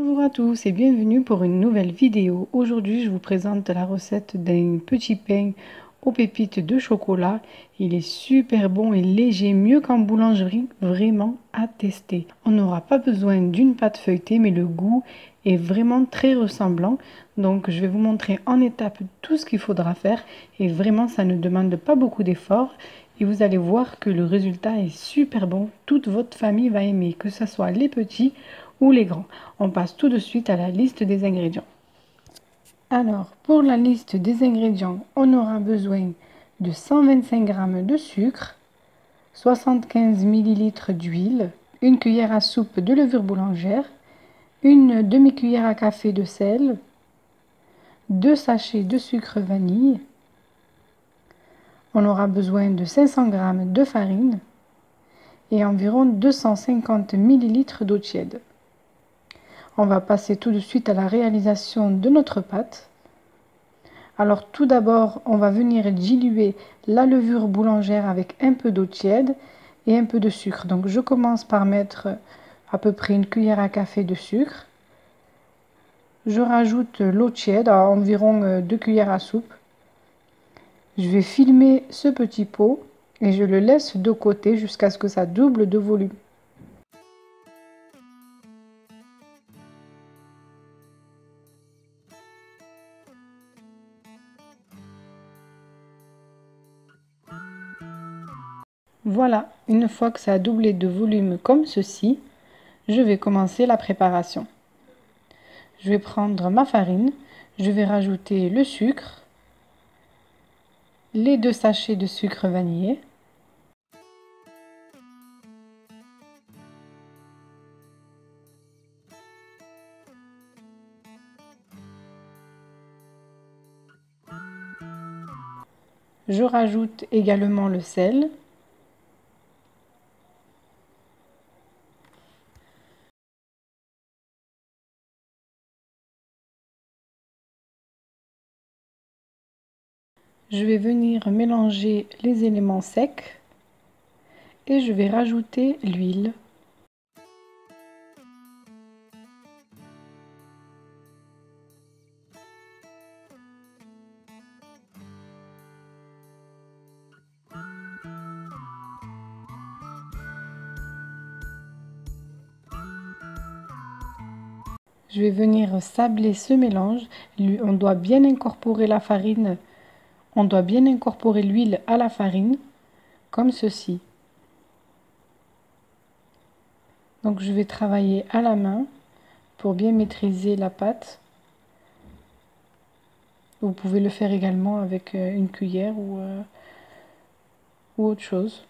Bonjour à tous et bienvenue pour une nouvelle vidéo. Aujourd'hui, je vous présente la recette d'un petit pain aux pépites de chocolat. Il est super bon et léger, mieux qu'en boulangerie, vraiment à tester. On n'aura pas besoin d'une pâte feuilletée, mais le goût est vraiment très ressemblant. Donc, je vais vous montrer en étapes tout ce qu'il faudra faire et vraiment, ça ne demande pas beaucoup d'efforts. Et vous allez voir que le résultat est super bon. Toute votre famille va aimer, que ce soit les petits ou les grands. On passe tout de suite à la liste des ingrédients. Alors, pour la liste des ingrédients, on aura besoin de 125 g de sucre, 75 ml d'huile, une cuillère à soupe de levure boulangère, une demi-cuillère à café de sel, 2 sachets de sucre vanille. On aura besoin de 500 g de farine et environ 250 ml d'eau tiède. On va passer tout de suite à la réalisation de notre pâte. Alors tout d'abord, on va venir diluer la levure boulangère avec un peu d'eau tiède et un peu de sucre. Donc je commence par mettre à peu près une cuillère à café de sucre. Je rajoute l'eau tiède à environ 2 cuillères à soupe. Je vais filmer ce petit pot et je le laisse de côté jusqu'à ce que ça double de volume. Voilà, une fois que ça a doublé de volume comme ceci, je vais commencer la préparation. Je vais prendre ma farine, je vais rajouter le sucre, les 2 sachets de sucre vanillé, je rajoute également le sel, je vais venir mélanger les éléments secs et je vais rajouter l'huile. Je vais venir sabler ce mélange. On doit bien incorporer la farine, on doit bien incorporer l'huile à la farine, comme ceci. Donc je vais travailler à la main pour bien maîtriser la pâte. Vous pouvez le faire également avec une cuillère ou autre chose.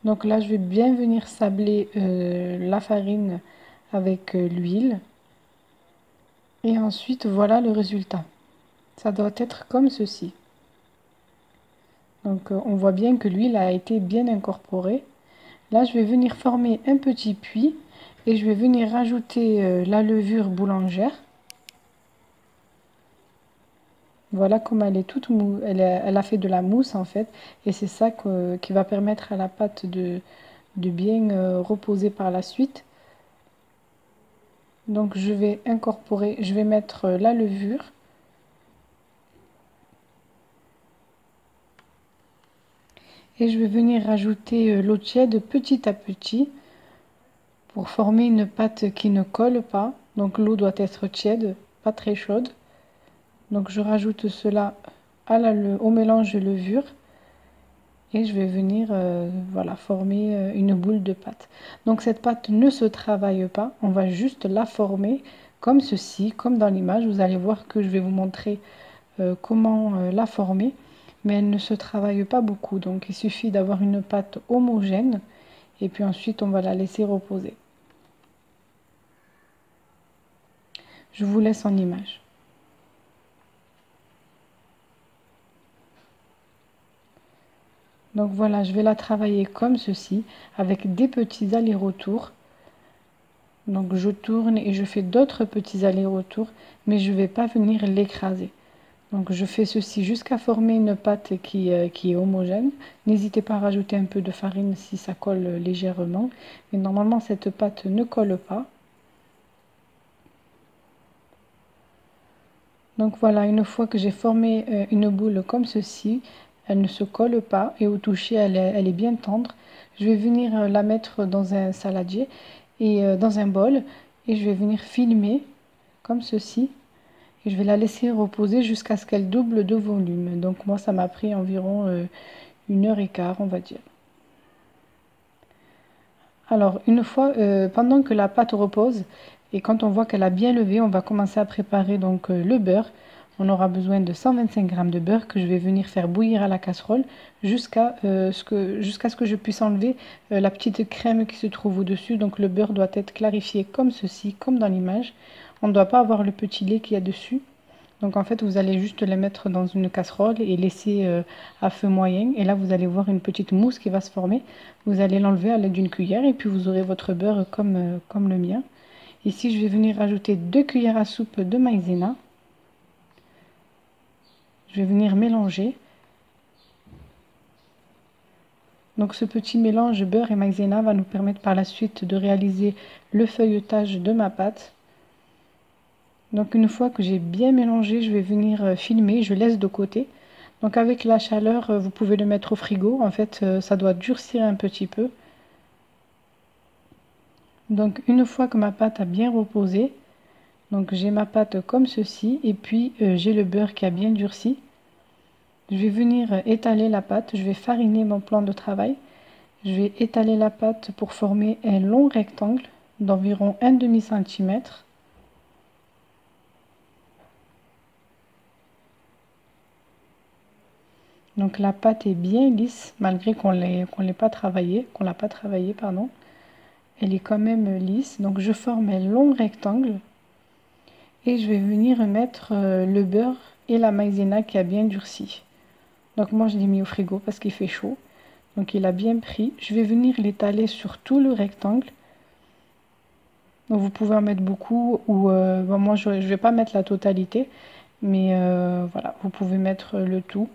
Donc là, je vais bien venir sabler la farine avec l'huile. Et ensuite, voilà le résultat. Ça doit être comme ceci. Donc on voit bien que l'huile a été bien incorporée. Là, je vais venir former un petit puits et je vais venir rajouter la levure boulangère. Voilà comme elle est toute mou, elle a fait de la mousse en fait, et c'est ça qui va permettre à la pâte de bien reposer par la suite. Donc je vais incorporer, je vais mettre la levure. Et je vais venir rajouter l'eau tiède petit à petit pour former une pâte qui ne colle pas. Donc l'eau doit être tiède, pas très chaude. Donc je rajoute cela au mélange de levure et je vais venir voilà, former une boule de pâte. Donc cette pâte ne se travaille pas, on va juste la former comme ceci, comme dans l'image. Vous allez voir que je vais vous montrer comment la former, mais elle ne se travaille pas beaucoup. Donc il suffit d'avoir une pâte homogène et puis ensuite on va la laisser reposer. Je vous laisse en image. Donc voilà, je vais la travailler comme ceci, avec des petits allers-retours. Donc je tourne et je fais d'autres petits allers-retours, mais je ne vais pas venir l'écraser. Donc je fais ceci jusqu'à former une pâte qui est homogène. N'hésitez pas à rajouter un peu de farine si ça colle légèrement. Mais normalement cette pâte ne colle pas. Donc voilà, une fois que j'ai formé une boule comme ceci, elle ne se colle pas et au toucher, elle est bien tendre. Je vais venir la mettre dans un saladier et dans un bol et je vais venir filmer comme ceci. Et je vais la laisser reposer jusqu'à ce qu'elle double de volume. Donc moi, ça m'a pris environ 1 h 15, on va dire. Alors, une fois, pendant que la pâte repose, et quand on voit qu'elle a bien levé, on va commencer à préparer donc le beurre. On aura besoin de 125 g de beurre que je vais venir faire bouillir à la casserole jusqu'à ce que je puisse enlever la petite crème qui se trouve au-dessus. Donc le beurre doit être clarifié comme ceci, comme dans l'image. On ne doit pas avoir le petit lait qu'il y a dessus. Donc en fait, vous allez juste les mettre dans une casserole et laisser à feu moyen. Et là, vous allez voir une petite mousse qui va se former. Vous allez l'enlever à l'aide d'une cuillère et puis vous aurez votre beurre comme le mien. Ici, je vais venir rajouter 2 cuillères à soupe de maïzena. Je vais venir mélanger. Donc ce petit mélange beurre et maïzena va nous permettre par la suite de réaliser le feuilletage de ma pâte. Donc une fois que j'ai bien mélangé, je vais venir filmer, je laisse de côté. Donc avec la chaleur, vous pouvez le mettre au frigo. En fait, ça doit durcir un petit peu. Donc une fois que ma pâte a bien reposé, donc j'ai ma pâte comme ceci et puis j'ai le beurre qui a bien durci. Je vais venir étaler la pâte, je vais fariner mon plan de travail. Je vais étaler la pâte pour former un long rectangle d'environ 1,5 cm. Donc la pâte est bien lisse malgré qu'on l'a pas travaillée, pardon. Elle est quand même lisse. Donc je forme un long rectangle et je vais venir mettre le beurre et la maïzena qui a bien durci. Donc moi je l'ai mis au frigo parce qu'il fait chaud. Donc il a bien pris. Je vais venir l'étaler sur tout le rectangle. Donc vous pouvez en mettre beaucoup ou bon, moi je vais pas mettre la totalité, mais voilà, vous pouvez mettre le tout.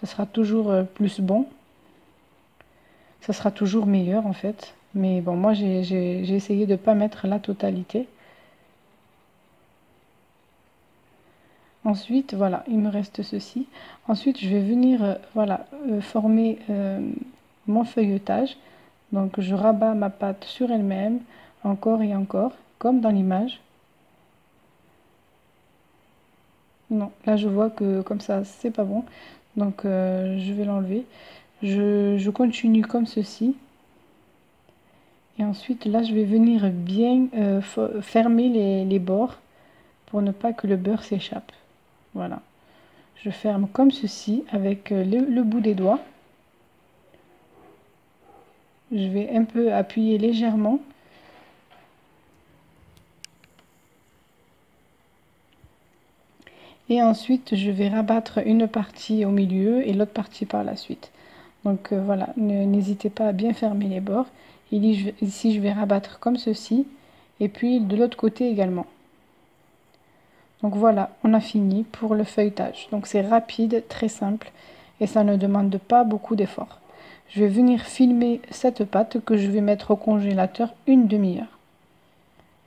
Ce sera toujours plus bon. Ça sera toujours meilleur en fait. Mais bon, moi j'ai essayé de ne pas mettre la totalité. Ensuite, voilà, il me reste ceci. Ensuite, je vais venir voilà, former mon feuilletage. Donc je rabats ma pâte sur elle-même, encore et encore, comme dans l'image. Non, là je vois que comme ça, c'est pas bon. Donc je vais l'enlever. Je continue comme ceci. Et ensuite, là, je vais venir bien fermer les bords pour ne pas que le beurre s'échappe. Voilà. Je ferme comme ceci avec le bout des doigts. Je vais un peu appuyer légèrement. Et ensuite, je vais rabattre une partie au milieu et l'autre partie par la suite. Donc voilà, n'hésitez pas à bien fermer les bords. Ici, je vais rabattre comme ceci. Et puis de l'autre côté également. Donc voilà, on a fini pour le feuilletage. Donc c'est rapide, très simple et ça ne demande pas beaucoup d'efforts. Je vais venir filmer cette pâte que je vais mettre au congélateur une demi-heure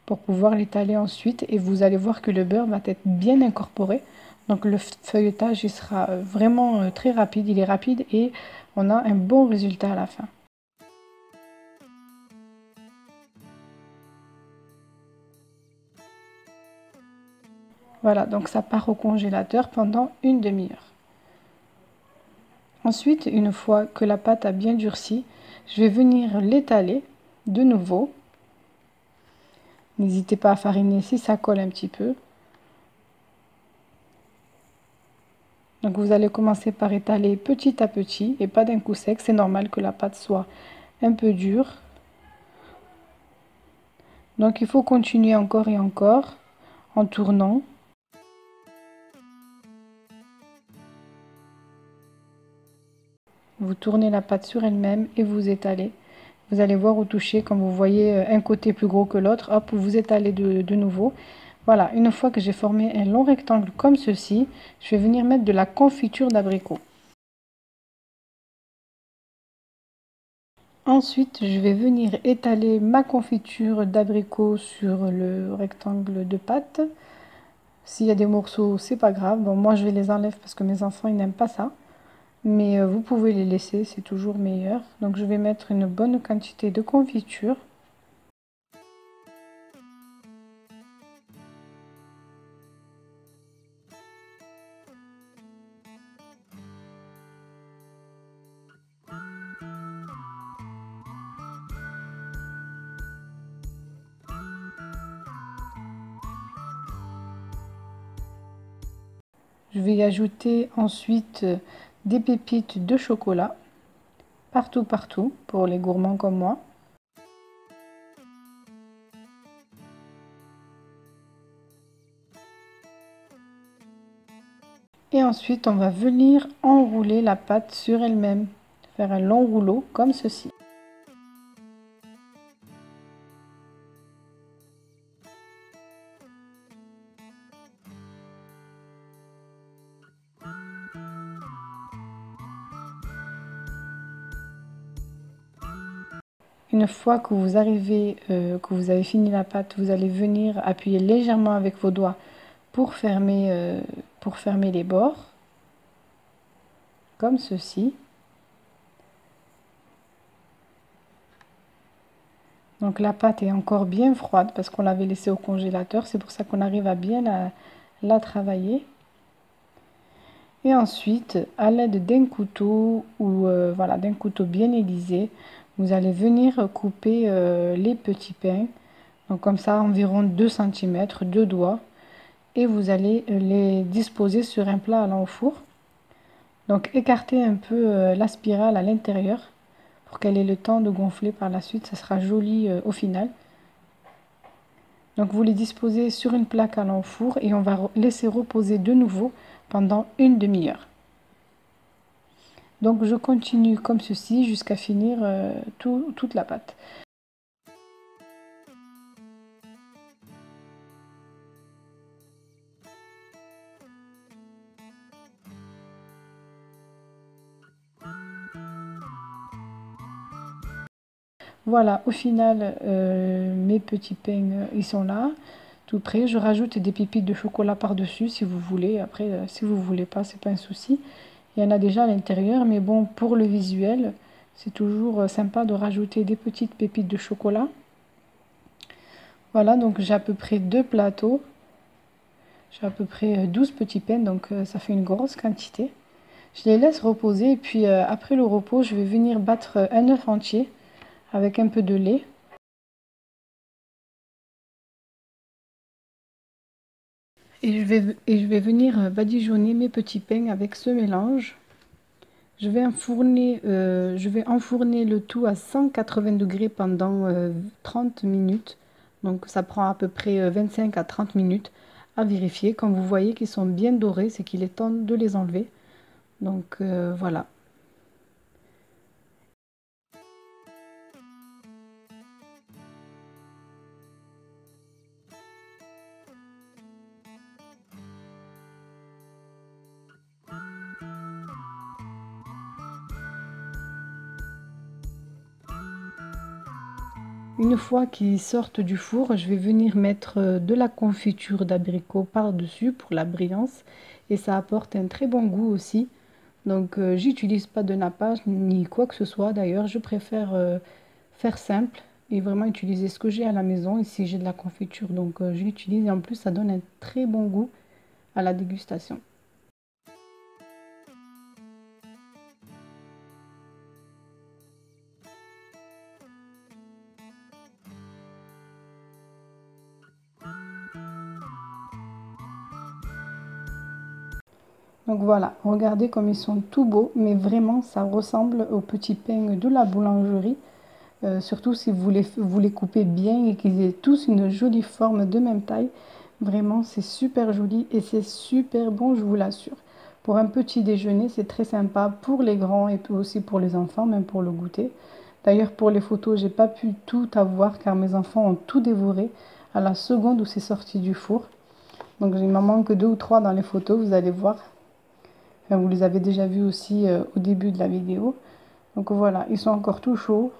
pour pouvoir l'étaler ensuite et vous allez voir que le beurre va être bien incorporé. Donc le feuilletage il sera vraiment très rapide, il est rapide et on a un bon résultat à la fin. Voilà, donc ça part au congélateur pendant une demi-heure. Ensuite, une fois que la pâte a bien durci, je vais venir l'étaler de nouveau. N'hésitez pas à fariner si ça colle un petit peu. Donc vous allez commencer par étaler petit à petit et pas d'un coup sec. C'est normal que la pâte soit un peu dure. Donc il faut continuer encore et encore en tournant. Vous tournez la pâte sur elle-même et vous étalez. Vous allez voir au toucher, comme vous voyez un côté plus gros que l'autre, hop, vous étalez de nouveau. Voilà, une fois que j'ai formé un long rectangle comme ceci, je vais venir mettre de la confiture d'abricot. Ensuite, je vais venir étaler ma confiture d'abricot sur le rectangle de pâte. S'il y a des morceaux, c'est pas grave. Bon, moi je vais les enlever parce que mes enfants ils n'aiment pas ça. Mais vous pouvez les laisser, c'est toujours meilleur. Donc je vais mettre une bonne quantité de confiture. Je vais y ajouter ensuite des pépites de chocolat, partout, pour les gourmands comme moi. Et ensuite, on va venir enrouler la pâte sur elle-même, faire un long rouleau comme ceci. Une fois que vous arrivez, que vous avez fini la pâte, vous allez venir appuyer légèrement avec vos doigts pour fermer les bords, comme ceci. Donc la pâte est encore bien froide parce qu'on l'avait laissée au congélateur, c'est pour ça qu'on arrive à bien la travailler. Et ensuite, à l'aide d'un couteau ou voilà, d'un couteau bien aiguisé, vous allez venir couper les petits pains. Donc comme ça, environ 2 cm, 2 doigts. Et vous allez les disposer sur un plat allant au four. Donc écartez un peu la spirale à l'intérieur pour qu'elle ait le temps de gonfler par la suite. Ça sera joli au final. Donc vous les disposez sur une plaque allant au four et on va laisser reposer de nouveau pendant une demi-heure. Donc je continue comme ceci jusqu'à finir toute la pâte. Voilà, au final, mes petits pains, ils sont là, tout prêts. Je rajoute des pépites de chocolat par-dessus si vous voulez. Après, si vous voulez pas, c'est pas un souci. Il y en a déjà à l'intérieur, mais bon, pour le visuel, c'est toujours sympa de rajouter des petites pépites de chocolat. Voilà, donc j'ai à peu près 2 plateaux. J'ai à peu près 12 petits pains, donc ça fait une grosse quantité. Je les laisse reposer et puis après le repos, je vais venir battre un œuf entier avec un peu de lait. Et je vais venir badigeonner mes petits pains avec ce mélange. Je vais enfourner le tout à 180 degrés pendant 30 minutes. Donc ça prend à peu près 25 à 30 minutes à vérifier. Quand vous voyez qu'ils sont bien dorés, c'est qu'il est temps de les enlever. Donc voilà. Une fois qu'ils sortent du four, je vais venir mettre de la confiture d'abricot par-dessus pour la brillance et ça apporte un très bon goût aussi. Donc j'utilise pas de nappage ni quoi que ce soit. D'ailleurs, je préfère faire simple et vraiment utiliser ce que j'ai à la maison. Ici, j'ai de la confiture, donc j'utilise et en plus, ça donne un très bon goût à la dégustation. Donc voilà, regardez comme ils sont tout beaux, mais vraiment ça ressemble aux petits pains de la boulangerie. Surtout si vous les coupez bien et qu'ils aient tous une jolie forme de même taille. Vraiment c'est super joli et c'est super bon, je vous l'assure. Pour un petit déjeuner, c'est très sympa pour les grands et puis aussi pour les enfants, même pour le goûter. D'ailleurs pour les photos, j'ai pas pu tout avoir car mes enfants ont tout dévoré à la seconde où c'est sorti du four. Donc il m'en manque 2 ou 3 dans les photos, vous allez voir. Enfin, vous les avez déjà vus aussi au début de la vidéo. Donc voilà, ils sont encore tout chauds.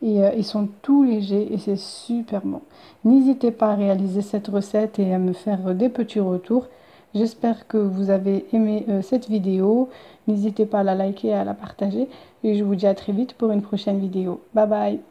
et ils sont tout légers et c'est super bon. N'hésitez pas à réaliser cette recette et à me faire des petits retours. J'espère que vous avez aimé cette vidéo. N'hésitez pas à la liker et à la partager. Et je vous dis à très vite pour une prochaine vidéo. Bye bye!